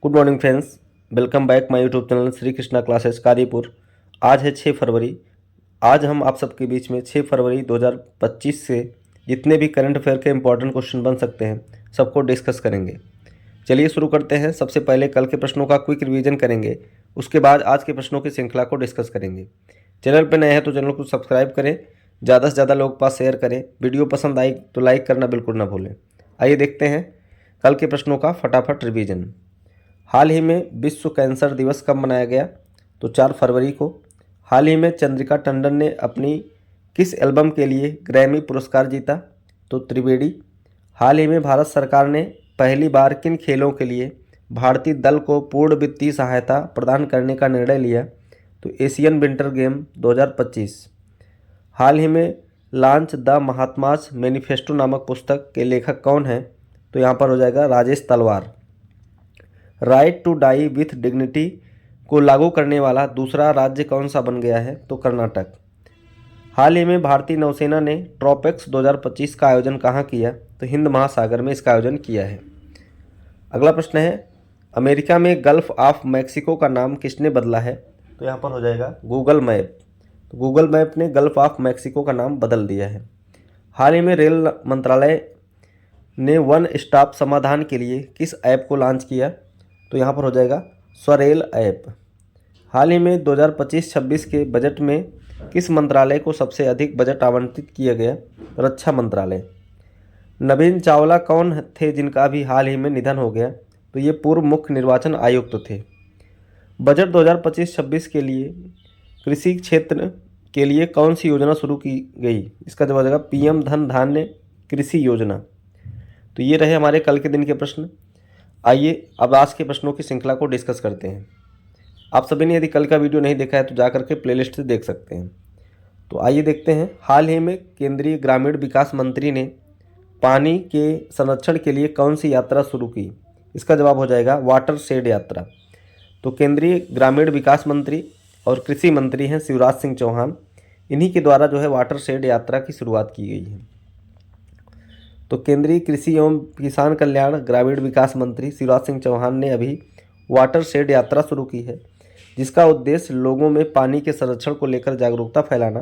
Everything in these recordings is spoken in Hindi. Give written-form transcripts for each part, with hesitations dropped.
Good morning friends, welcome back my YouTube channel Shri Krishna classes Kadipur. आज है 6 फरवरी। आज हम आप सबके बीच में 6 फरवरी 2025 से जितने भी करंट अफेयर के इंपॉर्टेंट क्वेश्चन बन सकते हैं सबको डिस्कस करेंगे। चलिए शुरू करते हैं। सबसे पहले कल के प्रश्नों का क्विक रिवीजन करेंगे, उसके बाद आज के प्रश्नों की श्रृंखला को डिस्कस करेंगे। चैनल पर नए हैं तो चैनल को सब्सक्राइब करें, ज़्यादा से ज़्यादा लोगों के पास शेयर करें। वीडियो पसंद आई तो लाइक करना बिल्कुल ना भूलें। आइए देखते हैं कल के प्रश्नों का फटाफट रिवीजन। हाल ही में विश्व कैंसर दिवस कब मनाया गया? तो 4 फरवरी को। हाल ही में चंद्रिका टंडन ने अपनी किस एल्बम के लिए ग्रैमी पुरस्कार जीता? तो त्रिवेदी। हाल ही में भारत सरकार ने पहली बार किन खेलों के लिए भारतीय दल को पूर्ण वित्तीय सहायता प्रदान करने का निर्णय लिया? तो एशियन विंटर गेम 2025। हाल ही में लॉन्च द महात्मास मैनिफेस्टो नामक पुस्तक के लेखक कौन हैं? तो यहाँ पर हो जाएगा Rajesh Talwar. Right to die with dignity को लागू करने वाला दूसरा राज्य कौन सा बन गया है? तो कर्नाटक। हाल ही में भारतीय नौसेना ने ट्रॉपेक्स 2025 का आयोजन कहाँ किया? तो हिंद महासागर में इसका आयोजन किया है। अगला प्रश्न है, अमेरिका में गल्फ ऑफ मैक्सिको का नाम किसने बदला है? तो यहाँ पर हो जाएगा गूगल मैप। तो गूगल मैप ने गल्फ ऑफ मैक्सिको का नाम बदल दिया है। हाल ही में रेल मंत्रालय ने वन स्टॉप समाधान के लिए किस ऐप को लॉन्च किया? तो यहाँ पर हो जाएगा स्वरेल ऐप। हाल ही में 2025-26 के बजट में किस मंत्रालय को सबसे अधिक बजट आवंटित किया गया? रक्षा मंत्रालय। नवीन चावला कौन थे जिनका भी हाल ही में निधन हो गया? तो ये पूर्व मुख्य निर्वाचन आयुक्त थे। बजट 2025-26 के लिए कृषि क्षेत्र के लिए कौन सी योजना शुरू की गई? इसका जवाब हो जाएगा पीएम धन धान्य कृषि योजना। तो ये रहे हमारे कल के दिन के प्रश्न। आइए अब आज के प्रश्नों की श्रृंखला को डिस्कस करते हैं। आप सभी ने यदि कल का वीडियो नहीं देखा है तो जा करके प्लेलिस्ट से देख सकते हैं। तो आइए देखते हैं। हाल ही में केंद्रीय ग्रामीण विकास मंत्री ने पानी के संरक्षण के लिए कौन सी यात्रा शुरू की? इसका जवाब हो जाएगा वाटर शेड यात्रा। तो केंद्रीय ग्रामीण विकास मंत्री और कृषि मंत्री हैं शिवराज सिंह चौहान। इन्हीं के द्वारा जो है वाटर शेड यात्रा की शुरुआत की गई है। तो केंद्रीय कृषि एवं किसान कल्याण ग्रामीण विकास मंत्री शिवराज सिंह चौहान ने अभी वाटर शेड यात्रा शुरू की है, जिसका उद्देश्य लोगों में पानी के संरक्षण को लेकर जागरूकता फैलाना।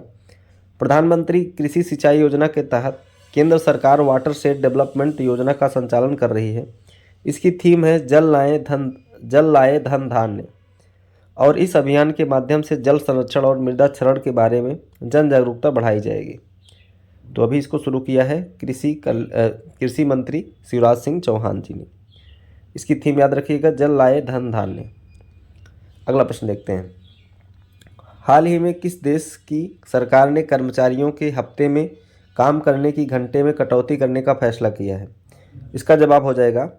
प्रधानमंत्री कृषि सिंचाई योजना के तहत केंद्र सरकार वाटर शेड डेवलपमेंट योजना का संचालन कर रही है। इसकी थीम है जल लाए धन धान्य, और इस अभियान के माध्यम से जल संरक्षण और मृदा क्षरण के बारे में जन जागरूकता बढ़ाई जाएगी। तो अभी इसको शुरू किया है कृषि मंत्री शिवराज सिंह चौहान जी ने। इसकी थीम याद रखिएगा, जल लाए धन धान्य। अगला प्रश्न देखते हैं। हाल ही में किस देश की सरकार ने कर्मचारियों के हफ्ते में काम करने की घंटे में कटौती करने का फैसला किया है? इसका जवाब हो जाएगा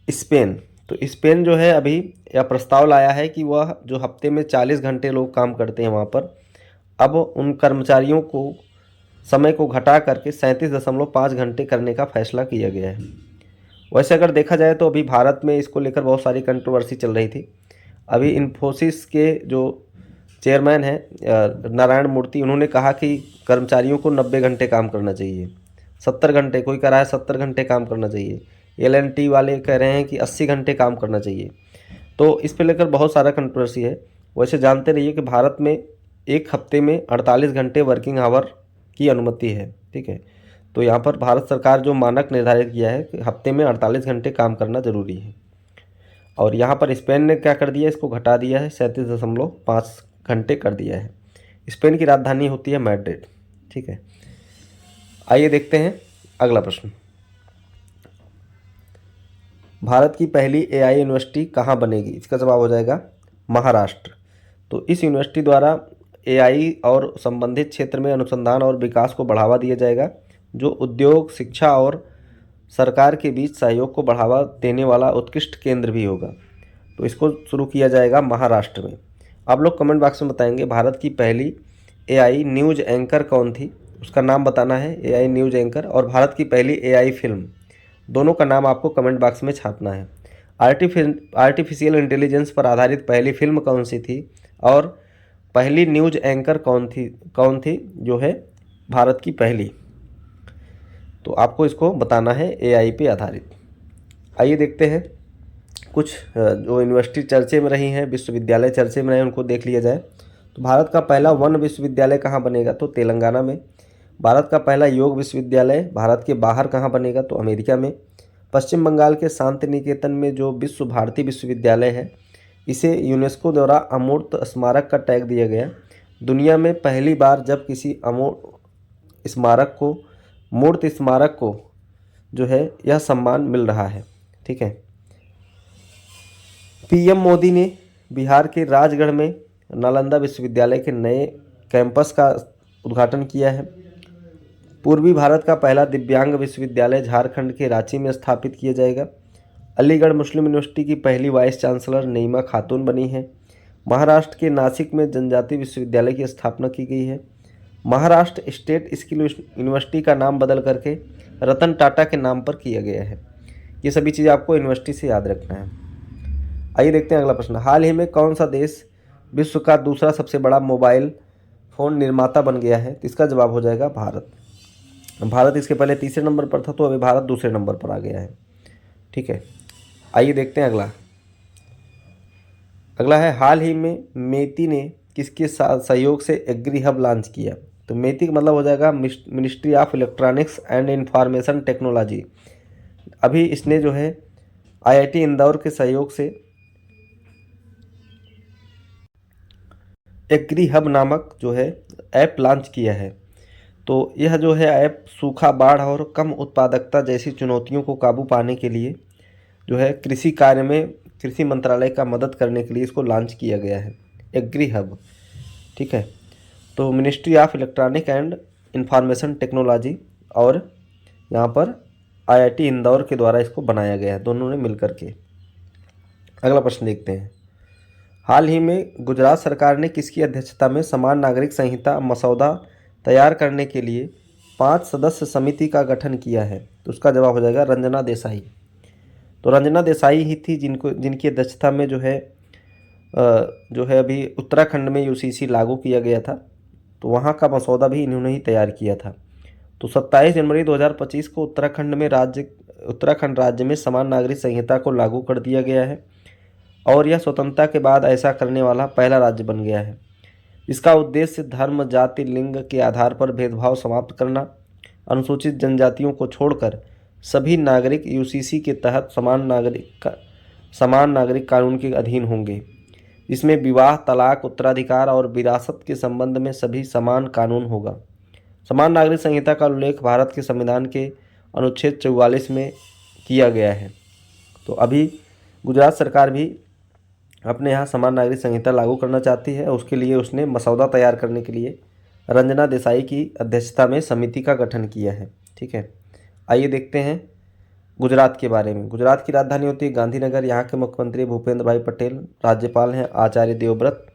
स्पेन। तो स्पेन जो है अभी यह प्रस्ताव लाया है कि वह जो हफ्ते में 40 घंटे लोग काम करते हैं वहाँ पर अब उन कर्मचारियों को समय को घटा करके 37.5 घंटे करने का फैसला किया गया है। वैसे अगर देखा जाए तो अभी भारत में इसको लेकर बहुत सारी कंट्रोवर्सी चल रही थी। अभी इन्फोसिस के जो चेयरमैन हैं नारायण मूर्ति, उन्होंने कहा कि कर्मचारियों को 90 घंटे काम करना चाहिए, 70 घंटे, कोई कह रहा है 70 घंटे काम करना चाहिए, LNT वाले कह रहे हैं कि 80 घंटे काम करना चाहिए। तो इस पर लेकर बहुत सारा कंट्रोवर्सी है। वैसे जानते रहिए कि भारत में एक हफ्ते में 48 घंटे वर्किंग आवर की अनुमति है। ठीक है, तो यहाँ पर भारत सरकार जो मानक निर्धारित किया है कि हफ्ते में 48 घंटे काम करना जरूरी है। और यहाँ पर स्पेन ने क्या कर दिया, इसको घटा दिया है, 37.5 घंटे कर दिया है। स्पेन की राजधानी होती है मैड्रिड। ठीक है, आइए देखते हैं अगला प्रश्न। भारत की पहली AI यूनिवर्सिटी कहाँ बनेगी? इसका जवाब हो जाएगा महाराष्ट्र। तो इस यूनिवर्सिटी द्वारा AI और संबंधित क्षेत्र में अनुसंधान और विकास को बढ़ावा दिया जाएगा, जो उद्योग, शिक्षा और सरकार के बीच सहयोग को बढ़ावा देने वाला उत्कृष्ट केंद्र भी होगा। तो इसको शुरू किया जाएगा महाराष्ट्र में। आप लोग कमेंट बॉक्स में बताएंगे भारत की पहली AI न्यूज़ एंकर कौन थी, उसका नाम बताना है, AI न्यूज़ एंकर, और भारत की पहली AI फिल्म, दोनों का नाम आपको कमेंट बॉक्स में छापना है। आर्टिफिशियल इंटेलिजेंस पर आधारित पहली फिल्म कौन सी थी, और पहली न्यूज़ एंकर कौन थी जो है भारत की पहली? तो आपको इसको बताना है AI पे आधारित। आइए देखते हैं कुछ जो यूनिवर्सिटी चर्चे में रही हैं, विश्वविद्यालय चर्चे में रहे, उनको देख लिया जाए। तो भारत का पहला वन विश्वविद्यालय कहाँ बनेगा? तो तेलंगाना में। भारत का पहला योग विश्वविद्यालय भारत के बाहर कहाँ बनेगा? तो अमेरिका में। पश्चिम बंगाल के शांति निकेतन में जो विश्व भारती विश्वविद्यालय है, इसे यूनेस्को द्वारा अमूर्त स्मारक का टैग दिया गया। दुनिया में पहली बार जब किसी अमूर्त स्मारक को मूर्त स्मारक को जो है यह सम्मान मिल रहा है। ठीक है। पीएम मोदी ने बिहार के राजगढ़ में नालंदा विश्वविद्यालय के नए कैंपस का उद्घाटन किया है। पूर्वी भारत का पहला दिव्यांग विश्वविद्यालय झारखंड के रांची में स्थापित किया जाएगा। अलीगढ़ मुस्लिम यूनिवर्सिटी की पहली वाइस चांसलर नईमा खातून बनी है। महाराष्ट्र के नासिक में जनजाति विश्वविद्यालय की स्थापना की गई है। महाराष्ट्र स्टेट स्किल यूनिवर्सिटी का नाम बदल करके रतन टाटा के नाम पर किया गया है। ये सभी चीज़ें आपको यूनिवर्सिटी से याद रखना है। आइए देखते हैं अगला प्रश्न। हाल ही में कौन सा देश विश्व का दूसरा सबसे बड़ा मोबाइल फ़ोन निर्माता बन गया है? तो इसका जवाब हो जाएगा भारत। भारत इसके पहले तीसरे नंबर पर था, तो अभी भारत दूसरे नंबर पर आ गया है। ठीक है। आइए देखते हैं अगला है, हाल ही में मेती ने किसके सहयोग से एग्री हब लॉन्च किया? तो मेती का मतलब हो जाएगा ministry of electronics and information technology. अभी इसने जो है आईआईटी इंदौर के सहयोग से एग्री हब नामक जो है ऐप लॉन्च किया है। तो यह जो है ऐप सूखा, बाढ़ और कम उत्पादकता जैसी चुनौतियों को काबू पाने के लिए जो है कृषि कार्य में कृषि मंत्रालय का मदद करने के लिए इसको लॉन्च किया गया है, एग्री हब। ठीक है। तो ministry of electronic and information technology और यहाँ पर आईआईटी इंदौर के द्वारा इसको बनाया गया है, दोनों ने मिलकर के। अगला प्रश्न देखते हैं। हाल ही में गुजरात सरकार ने किसकी अध्यक्षता में समान नागरिक संहिता मसौदा तैयार करने के लिए 5 सदस्य समिति का गठन किया है? तो उसका जवाब हो जाएगा रंजना देसाई। तो रंजना देसाई ही थी जिनकी अध्यक्षता में जो है अभी उत्तराखंड में यूसीसी लागू किया गया था, तो वहाँ का मसौदा भी इन्होंने ही तैयार किया था। तो 27 जनवरी 2025 को उत्तराखंड राज्य में समान नागरिक संहिता को लागू कर दिया गया है और यह स्वतंत्रता के बाद ऐसा करने वाला पहला राज्य बन गया है। इसका उद्देश्य धर्म, जाति, लिंग के आधार पर भेदभाव समाप्त करना, अनुसूचित जनजातियों को छोड़कर सभी नागरिक यूसीसी के तहत समान नागरिक कानून के अधीन होंगे, जिसमें विवाह, तलाक, उत्तराधिकार और विरासत के संबंध में सभी समान कानून होगा। समान नागरिक संहिता का उल्लेख भारत के संविधान के अनुच्छेद 44 में किया गया है। तो अभी गुजरात सरकार भी अपने यहाँ समान नागरिक संहिता लागू करना चाहती है। उसके लिए उसने मसौदा तैयार करने के लिए रंजना देसाई की अध्यक्षता में समिति का गठन किया है। ठीक है। आइए देखते हैं गुजरात के बारे में। गुजरात की राजधानी होती है गांधीनगर। यहाँ के मुख्यमंत्री भूपेंद्र भाई पटेल, राज्यपाल हैं आचार्य देवव्रत।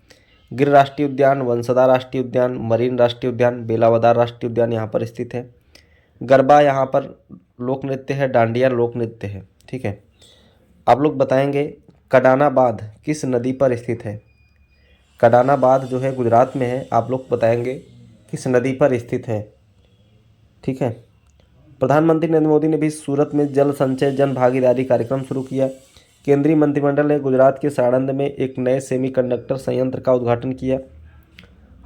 गिर राष्ट्रीय उद्यान, वंसदा राष्ट्रीय उद्यान, मरीन राष्ट्रीय उद्यान, बेलावदार राष्ट्रीय उद्यान यहाँ पर स्थित है। गरबा यहाँ पर लोक नृत्य है, डांडिया लोक नृत्य है। ठीक है। आप लोग बताएंगे कडाना बांध किस नदी पर स्थित है? कडाना बांध जो है गुजरात में है। आप लोग बताएंगे किस नदी पर स्थित है? ठीक है। प्रधानमंत्री नरेंद्र मोदी ने भी सूरत में जल संचय जन भागीदारी कार्यक्रम शुरू किया। केंद्रीय मंत्रिमंडल ने गुजरात के साणंद में एक नए सेमीकंडक्टर संयंत्र का उद्घाटन किया।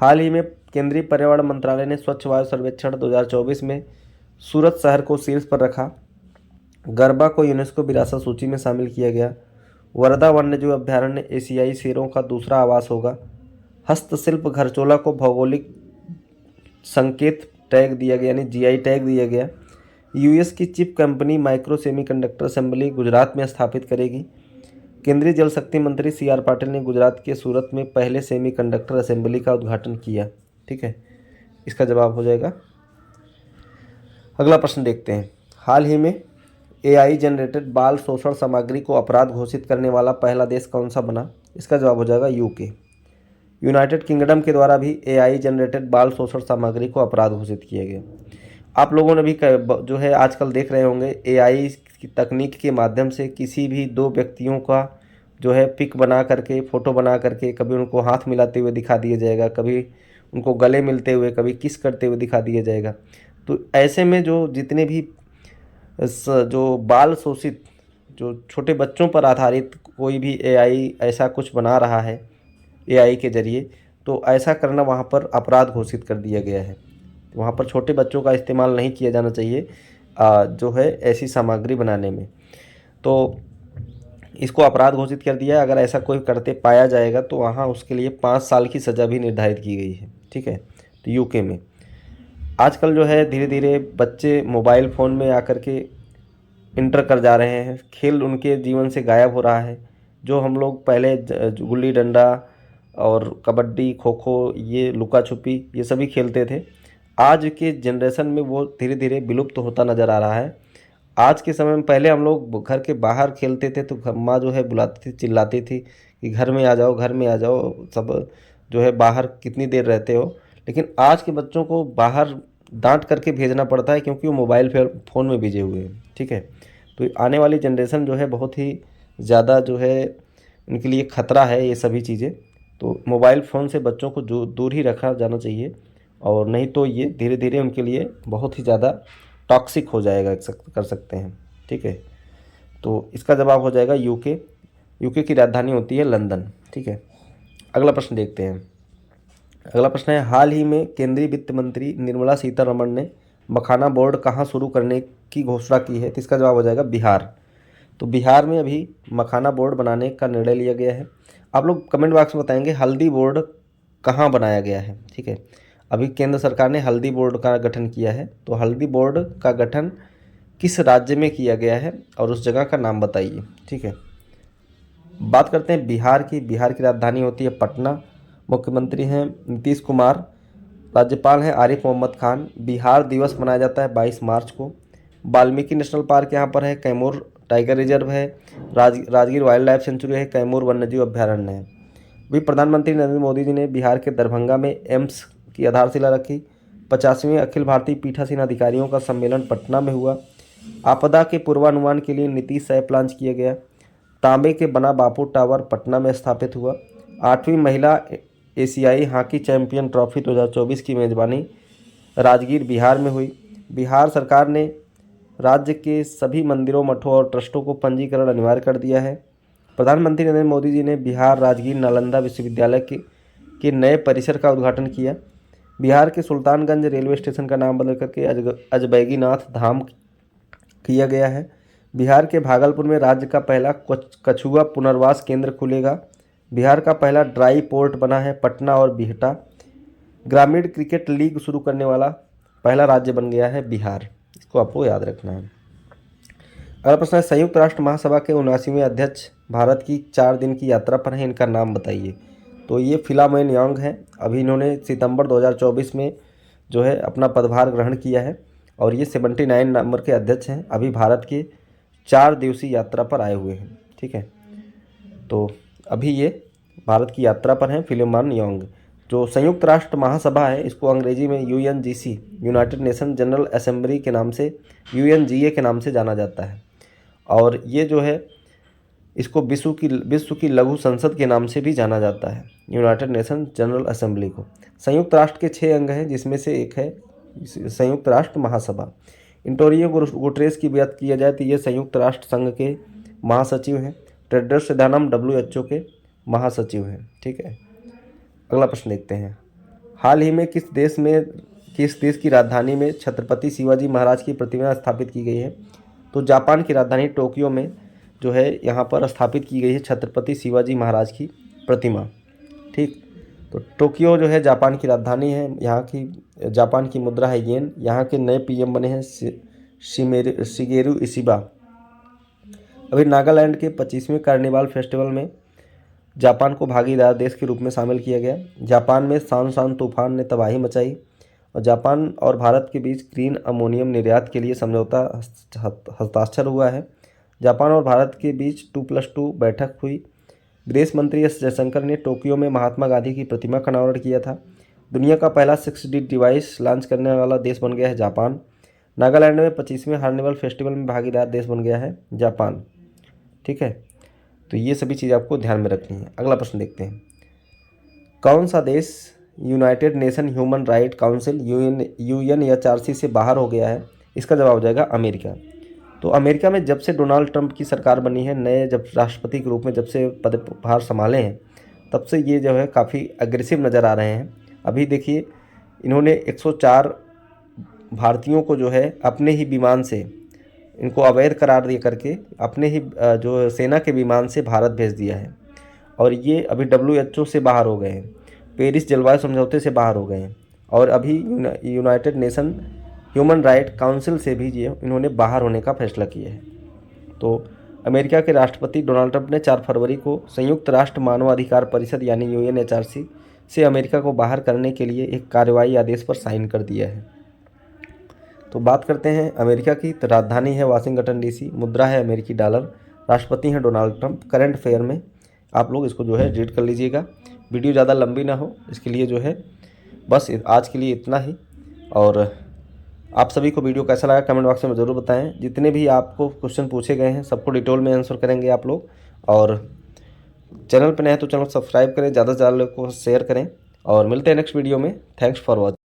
हाल ही में केंद्रीय पर्यावरण मंत्रालय ने स्वच्छ वायु सर्वेक्षण 2024 में सूरत शहर को शीर्ष पर रखा। गरबा को यूनेस्को विरासत सूची में शामिल किया गया। वर्धा वन्यजीव अभ्यारण्य एशियाई शेरों का दूसरा आवास होगा। हस्तशिल्प घरचोला को भौगोलिक संकेत टैग दिया गया, यानी जीआई टैग दिया गया। यूएस की chip company micro semiconductor assembly Gujarat में स्थापित करेगी। केंद्रीय जल शक्ति मंत्री सीआर पाटिल ने गुजरात के सूरत में पहले सेमीकंडक्टर असेंबली का उद्घाटन किया। ठीक है। इसका जवाब हो जाएगा। अगला प्रश्न देखते हैं। हाल ही में एआई जनरेटेड बाल शोषण सामग्री को अपराध घोषित करने वाला पहला देश कौन सा बना? इसका जवाब हो जाएगा यूके। यूनाइटेड किंगडम के द्वारा भी एआई जनरेटेड बाल शोषण सामग्री को अपराध घोषित किया गया। आप लोगों ने भी जो है आजकल देख रहे होंगे एआई की तकनीक के माध्यम से किसी भी दो व्यक्तियों का जो है पिक बना करके, फ़ोटो बना करके कभी उनको हाथ मिलाते हुए दिखा दिया जाएगा, कभी उनको गले मिलते हुए, कभी किस करते हुए दिखा दिया जाएगा। तो ऐसे में जो जितने भी जो बाल शोषित जो छोटे बच्चों पर आधारित कोई भी एआई ऐसा कुछ बना रहा है एआई के ज़रिए, तो ऐसा करना वहाँ पर अपराध घोषित कर दिया गया है। वहाँ पर छोटे बच्चों का इस्तेमाल नहीं किया जाना चाहिए जो है ऐसी सामग्री बनाने में। तो इसको अपराध घोषित कर दिया है। अगर ऐसा कोई करते पाया जाएगा तो वहाँ उसके लिए 5 साल की सज़ा भी निर्धारित की गई है। ठीक है, तो यूके में आजकल जो है धीरे धीरे बच्चे मोबाइल फ़ोन में आकर के इंटर कर जा रहे हैं, खेल उनके जीवन से गायब हो रहा है। जो हम लोग पहले गुल्ली डंडा और कबड्डी, खो खो, ये लुका छुपी, ये सभी खेलते थे, आज के जनरेशन में वो धीरे धीरे विलुप्त होता नज़र आ रहा है। आज के समय में पहले हम लोग घर के बाहर खेलते थे तो माँ जो है बुलाती थी, चिल्लाती थी कि घर में आ जाओ, घर में आ जाओ, सब जो है बाहर कितनी देर रहते हो। लेकिन आज के बच्चों को बाहर डांट करके भेजना पड़ता है क्योंकि वो मोबाइल फ़ोन में बिजे हुए हैं। ठीक है, तो आने वाली जनरेशन जो है बहुत ही ज़्यादा जो है उनके लिए ख़तरा है ये सभी चीज़ें। तो मोबाइल फ़ोन से बच्चों को जो दूर ही रखा जाना चाहिए, और नहीं तो ये धीरे धीरे उनके लिए बहुत ही ज़्यादा टॉक्सिक हो जाएगा कर सकते हैं। ठीक है, तो इसका जवाब हो जाएगा यूके। यूके की राजधानी होती है लंदन। ठीक है, अगला प्रश्न देखते हैं। अगला प्रश्न है, हाल ही में केंद्रीय वित्त मंत्री निर्मला सीतारमण ने मखाना बोर्ड कहाँ शुरू करने की घोषणा की है? तो इसका जवाब हो जाएगा बिहार। तो बिहार में अभी मखाना बोर्ड बनाने का निर्णय लिया गया है। आप लोग कमेंट बॉक्स में बताएंगे हल्दी बोर्ड कहाँ बनाया गया है। ठीक है, अभी केंद्र सरकार ने हल्दी बोर्ड का गठन किया है, तो हल्दी बोर्ड का गठन किस राज्य में किया गया है और उस जगह का नाम बताइए। ठीक है, बात करते हैं बिहार की। बिहार की राजधानी होती है पटना। मुख्यमंत्री हैं नीतीश कुमार। राज्यपाल हैं आरिफ मोहम्मद खान। बिहार दिवस मनाया जाता है 22 मार्च को। वाल्मीकि नेशनल पार्क यहाँ पर है। कैमूर टाइगर रिजर्व है। राजगीर वाइल्ड लाइफ सेंचुरी है। कैमूर वन्यजीव अभ्यारण्य है। भी प्रधानमंत्री नरेंद्र मोदी जी ने बिहार के दरभंगा में एम्स की आधारशिला रखी। 50वें अखिल भारतीय पीठासीन अधिकारियों का सम्मेलन पटना में हुआ। आपदा के पूर्वानुमान के लिए नीतीश ऐप लॉन्च किया गया। तांबे के बना बापू टावर पटना में स्थापित हुआ। 8वीं महिला एशियाई हॉकी चैंपियन ट्रॉफी 2024 की मेजबानी राजगीर बिहार में हुई। बिहार सरकार ने राज्य के सभी मंदिरों, मठों और ट्रस्टों को पंजीकरण अनिवार्य कर दिया है। प्रधानमंत्री नरेंद्र मोदी जी ने बिहार राजगीर नालंदा विश्वविद्यालय के नए परिसर का उद्घाटन किया। बिहार के सुल्तानगंज रेलवे स्टेशन का नाम बदल करके अजबैगीनाथ धाम किया गया है। बिहार के भागलपुर में राज्य का पहला कछुआ पुनर्वास केंद्र खुलेगा। बिहार का पहला ड्राई पोर्ट बना है पटना और बिहटा। ग्रामीण क्रिकेट लीग शुरू करने वाला पहला राज्य बन गया है बिहार। इसको आपको याद रखना है। अगला प्रश्न है, संयुक्त राष्ट्र महासभा के 79वें अध्यक्ष भारत की 4 दिन की यात्रा पर हैं, इनका नाम बताइए। तो ये फिलामोन यांग हैं। अभी इन्होंने सितंबर 2024 में जो है अपना पदभार ग्रहण किया है और ये 79 नंबर के अध्यक्ष हैं। अभी भारत के 4 दिवसीय यात्रा पर आए हुए हैं। ठीक है, तो अभी ये भारत की यात्रा पर हैं फिलिमोन यांग। जो संयुक्त राष्ट्र महासभा है इसको अंग्रेजी में यूएनजीसी, यूनाइटेड नेशन जनरल असेंबली के नाम से, यूएनजीए के नाम से जाना जाता है। और ये जो है इसको विश्व की लघु संसद के नाम से भी जाना जाता है, यूनाइटेड नेशन जनरल असेंबली को। संयुक्त राष्ट्र के 6 अंग हैं जिसमें से एक है संयुक्त राष्ट्र महासभा। एंटोनियो गुटेरेस की बात किया जाए तो ये संयुक्त राष्ट्र संघ के महासचिव हैं। टेड्रोस अधानम WHO के महासचिव हैं। ठीक है, अगला प्रश्न देखते हैं। हाल ही में किस देश की राजधानी में छत्रपति शिवाजी महाराज की प्रतिमा स्थापित की गई है? तो जापान की राजधानी टोक्यो में जो है यहाँ पर स्थापित की गई है छत्रपति शिवाजी महाराज की प्रतिमा। ठीक, तो टोक्यो जो है जापान की राजधानी है। यहाँ की जापान की मुद्रा है येन। यहाँ के नए PM बने हैं शिगेरू इशिबा। अभी नागालैंड के 25वें कार्निवाल फेस्टिवल में जापान को भागीदार देश के रूप में शामिल किया गया। जापान में सानशान तूफान ने तबाही मचाई और जापान और भारत के बीच ग्रीन अमोनियम निर्यात के लिए समझौता हस्ताक्षर हुआ है। जापान और भारत के बीच 2+2 बैठक हुई। विदेश मंत्री एस जयशंकर ने टोक्यो में महात्मा गांधी की प्रतिमा का अनावरण किया था। दुनिया का पहला 6D डिवाइस लॉन्च करने वाला देश बन गया है जापान। नागालैंड में 25वें कार्निवल फेस्टिवल में भागीदार देश बन गया है जापान। ठीक है, तो ये सभी चीज़ आपको ध्यान में रखनी है। अगला प्रश्न देखते हैं। कौन सा देश United nation human right council UNHRC से बाहर हो गया है? इसका जवाब हो जाएगा अमेरिका। तो अमेरिका में जब से डोनाल्ड ट्रंप की सरकार बनी है, नए जब राष्ट्रपति के रूप में जब से पदभार संभाले हैं, तब से ये जो है काफ़ी अग्रेसिव नज़र आ रहे हैं। अभी देखिए, इन्होंने 104 भारतीयों को जो है अपने ही विमान से, इनको अवैध करार दे करके अपने ही जो सेना के विमान से भारत भेज दिया है। और ये अभी WHO से बाहर हो गए हैं, पेरिस जलवायु समझौते से बाहर हो गए हैं, और अभी United nation human right council से भी ये इन्होंने बाहर होने का फैसला किया है। तो अमेरिका के राष्ट्रपति डोनाल्ड ट्रंप ने 4 फरवरी को संयुक्त राष्ट्र मानवाधिकार परिषद यानी UNHRC से अमेरिका को बाहर करने के लिए एक कार्रवाई आदेश पर साइन कर दिया है। तो बात करते हैं अमेरिका की। तो राजधानी है वाशिंगटन DC, मुद्रा है अमेरिकी डॉलर, राष्ट्रपति हैं डोनाल्ड ट्रंप। करंट अफेयर में आप लोग इसको जो है रीड कर लीजिएगा। वीडियो ज़्यादा लंबी ना हो, इसके लिए जो है बस आज के लिए इतना ही। और आप सभी को वीडियो कैसा लगा कमेंट बॉक्स में ज़रूर बताएं। जितने भी आपको क्वेश्चन पूछे गए हैं सबको डिटेल में आंसर करेंगे आप लोग। और चैनल पर नए हैं तो चैनल सब्सक्राइब करें, ज़्यादा से ज़्यादा लोग को शेयर करें, और मिलते हैं नेक्स्ट वीडियो में। Thanks for watching.